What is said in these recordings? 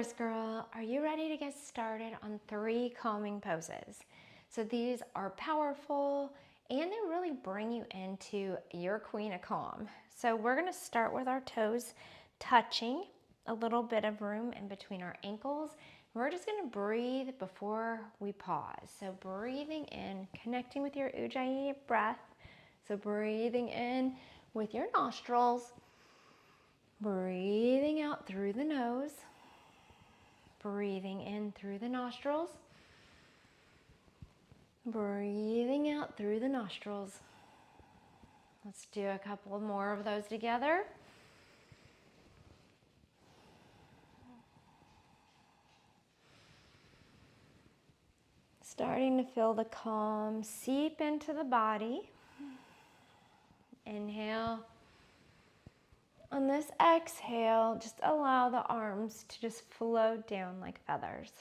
horse girl, are you ready to get started on 3 calming poses? So these are powerful and they really bring you into your queen of calm. So we're going to start with our toes touching, a little bit of room in between our ankles. We're just going to breathe before we pause. So breathing in, connecting with your ujjayi breath. So breathing in with your nostrils, breathing out through the nose. Breathing in through the nostrils, breathing out through the nostrils. Let's do a couple more of those together. Starting to feel the calm seep into the body. Inhale. On this exhale, just allow the arms to just float down like feathers.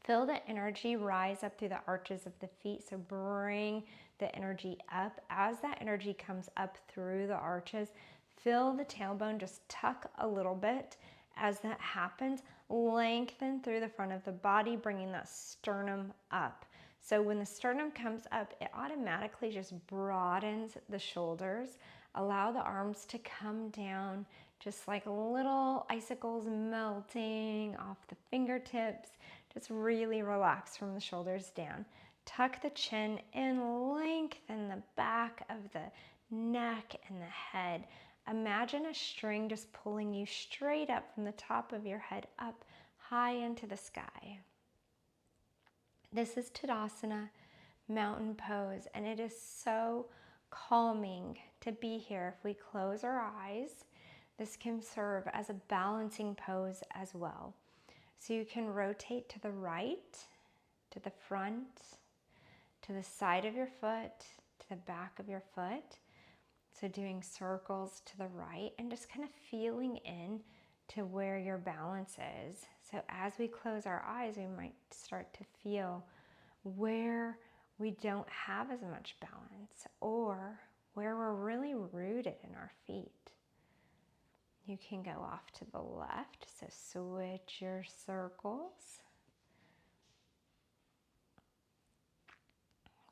Feel the energy rise up through the arches of the feet, so bring the energy up. As that energy comes up through the arches, feel the tailbone just tuck a little bit. As that happens, lengthen through the front of the body, bringing that sternum up. So when the sternum comes up, it automatically just broadens the shoulders. Allow the arms to come down just like little icicles melting off the fingertips. Just really relax from the shoulders down. Tuck the chin and lengthen the back of the neck and the head. Imagine a string just pulling you straight up from the top of your head up high into the sky. This is Tadasana, mountain pose, and it is so calming to be here. If we close our eyes, this can serve as a balancing pose as well. So you can rotate to the right, to the front, to the side of your foot, to the back of your foot. So doing circles to the right and just kind of feeling in to where your balance is. So as we close our eyes, we might start to feel where we don't have as much balance or where we're really rooted in our feet. You can go off to the left, so switch your circles.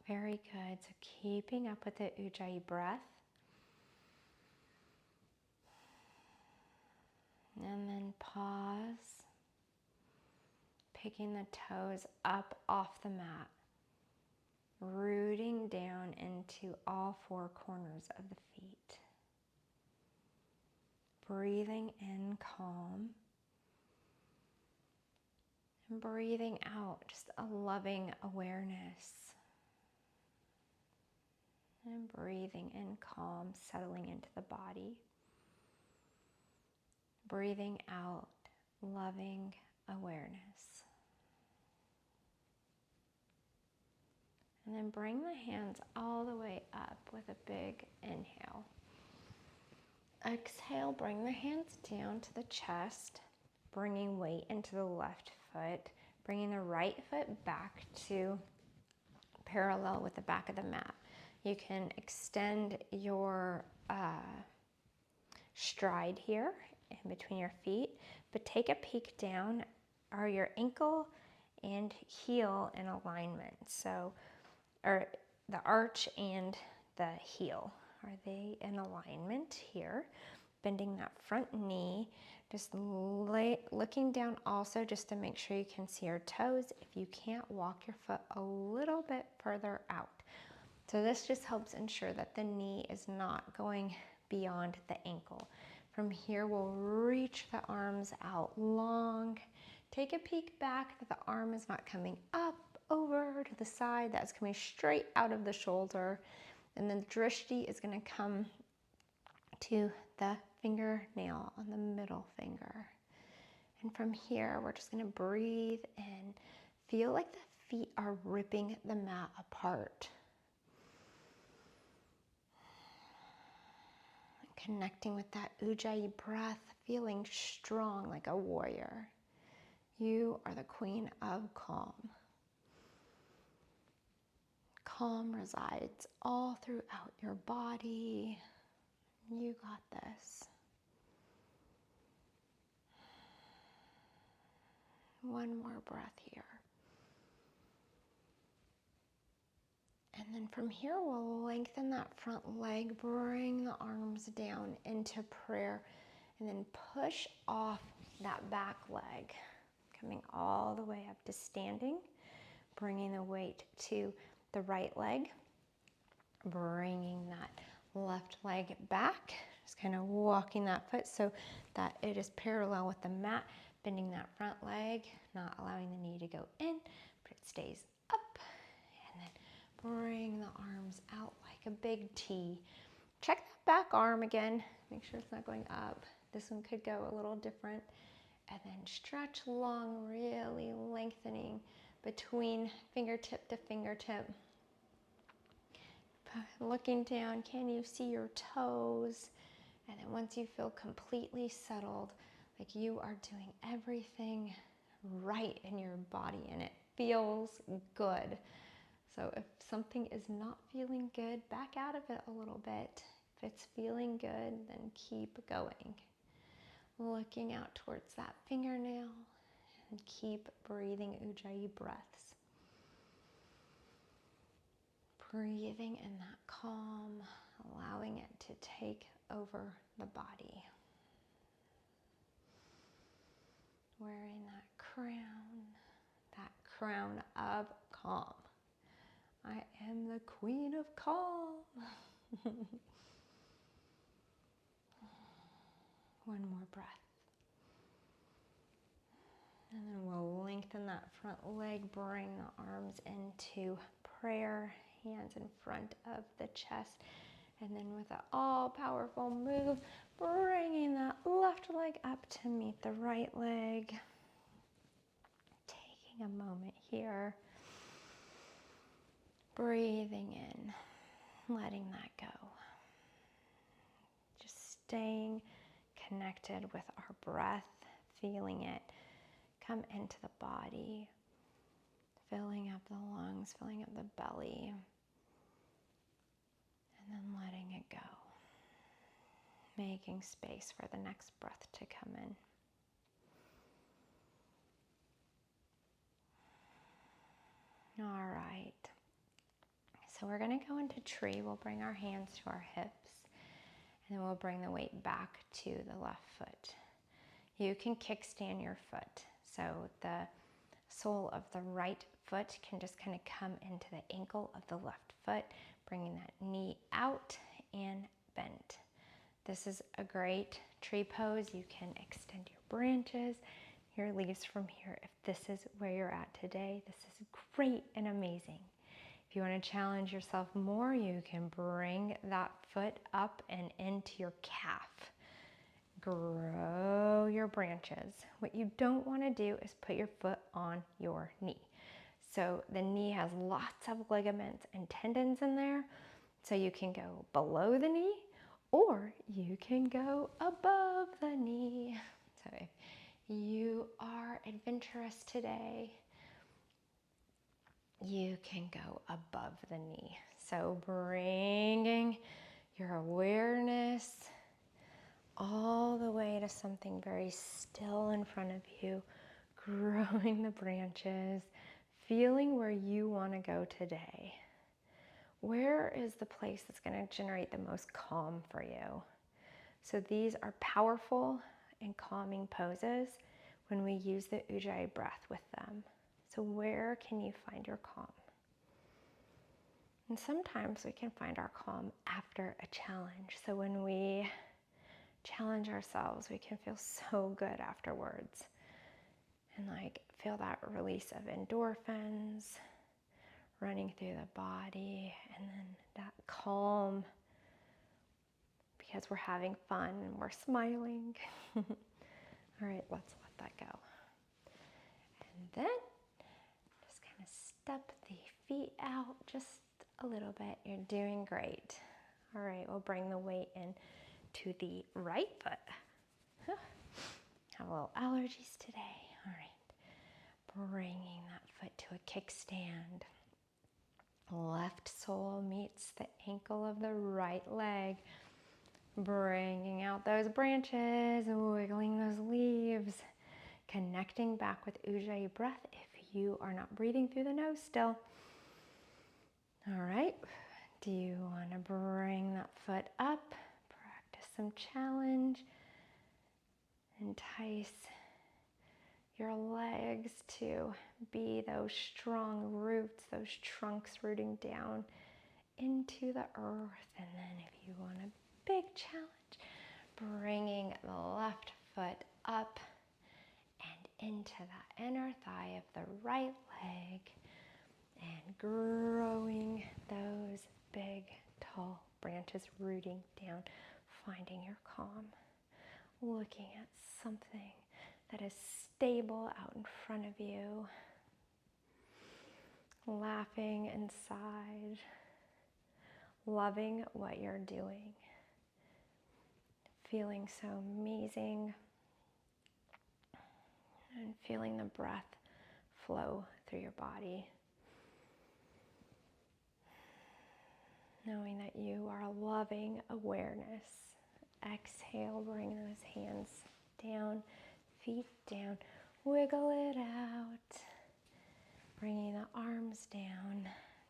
Very good, so keeping up with the ujjayi breath. And then pause, picking the toes up off the mat, rooting down into all 4 corners of the feet. Breathing in calm and breathing out just a loving awareness. And breathing in calm, settling into the body. Breathing out loving awareness. And then bring the hands all the way up with a big inhale. Exhale, bring the hands down to the chest, bringing weight into the left foot, bringing the right foot back to parallel with the back of the mat. You can extend your stride here in between your feet, but take a peek down. Are your ankle and heel in alignment? So, or the arch and the heel, are they in alignment here? Bending that front knee, just looking down also just to make sure you can see your toes. If you can't, walk your foot a little bit further out. So this just helps ensure that the knee is not going beyond the ankle. From here, we'll reach the arms out long. Take a peek back that the arm is not coming up, over to the side. That's coming straight out of the shoulder. And then drishti is going to come to the fingernail on the middle finger. And from here, we're just going to breathe in. Feel like the feet are ripping the mat apart. Connecting with that ujjayi breath, feeling strong like a warrior. You are the queen of calm. Calm resides all throughout your body. You got this. One more breath here. And then from here, we'll lengthen that front leg, bring the arms down into prayer, and then push off that back leg, coming all the way up to standing, bringing the weight to the right leg, bringing that left leg back, just kind of walking that foot so that it is parallel with the mat, bending that front leg, not allowing the knee to go in, but it stays up, and then bring the arms out like a big T. Check that back arm again, make sure it's not going up. This one could go a little different. And then stretch long, really lengthening between fingertip to fingertip. Looking down, can you see your toes? And then once you feel completely settled, like you are doing everything right in your body and it feels good. So if something is not feeling good, back out of it a little bit. If it's feeling good, then keep going. Looking out towards that fingernail and keep breathing Ujjayi breaths. Breathing in that calm, allowing it to take over the body. Wearing that crown of calm. I am the queen of calm. One more breath. And then we'll lengthen that front leg, bring the arms into prayer, hands in front of the chest. And then with an all-powerful move, bringing that left leg up to meet the right leg. Taking a moment here. Breathing in, letting that go. Just staying connected with our breath, feeling it come into the body, filling up the lungs, filling up the belly, and then letting it go. Making space for the next breath to come in. All right. So we're going to go into tree. We'll bring our hands to our hips, and then we'll bring the weight back to the left foot. You can kickstand your foot. So the sole of the right foot can just kind of come into the ankle of the left foot, bringing that knee out and bent. This is a great tree pose. You can extend your branches, your leaves from here. If this is where you're at today, this is great and amazing. If you want to challenge yourself more, you can bring that foot up and into your calf. Grow your branches. What you don't want to do is put your foot on your knee. So the knee has lots of ligaments and tendons in there. So you can go below the knee or you can go above the knee. So if you are adventurous today, you can go above the knee. So bringing your awareness all the way to something very still in front of you, growing the branches, feeling where you want to go today. Where is the place that's going to generate the most calm for you? So these are powerful and calming poses when we use the Ujjayi breath with them. So where can you find your calm? And sometimes we can find our calm after a challenge. So when we challenge ourselves, we can feel so good afterwards. And feel that release of endorphins running through the body, and then that calm because we're having fun and we're smiling. All right, let's let that go. And then just kind of step the feet out just a little bit. You're doing great. All right, we'll bring the weight in to the right foot. Have a little allergies today. All right, bringing that foot to a kickstand. Left sole meets the ankle of the right leg. Bringing out those branches, wiggling those leaves, connecting back with Ujjayi breath if you are not breathing through the nose still. All right, do you want to bring that foot up? Practice some challenge. Entice your legs to be those strong roots, those trunks rooting down into the earth. And then if you want a big challenge, bringing the left foot up and into the inner thigh of the right leg and growing those big, tall branches rooting down, finding your calm, looking at something that is stable out in front of you, laughing inside, loving what you're doing, feeling so amazing, and feeling the breath flow through your body. Knowing that you are a loving awareness. Exhale, bring those hands down, feet down, wiggle it out. Bringing the arms down,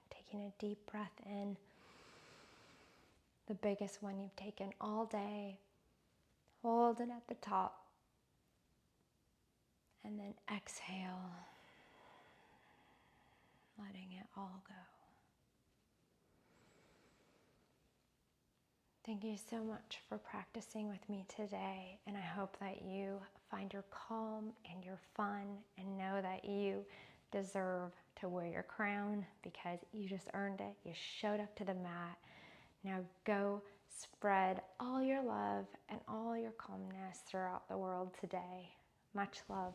taking a deep breath in. The biggest one you've taken all day. Hold it at the top. And then exhale, letting it all go. Thank you so much for practicing with me today, and I hope that you find your calm and your fun and know that you deserve to wear your crown because you just earned it. You showed up to the mat. Now go spread all your love and all your calmness throughout the world today. Much love.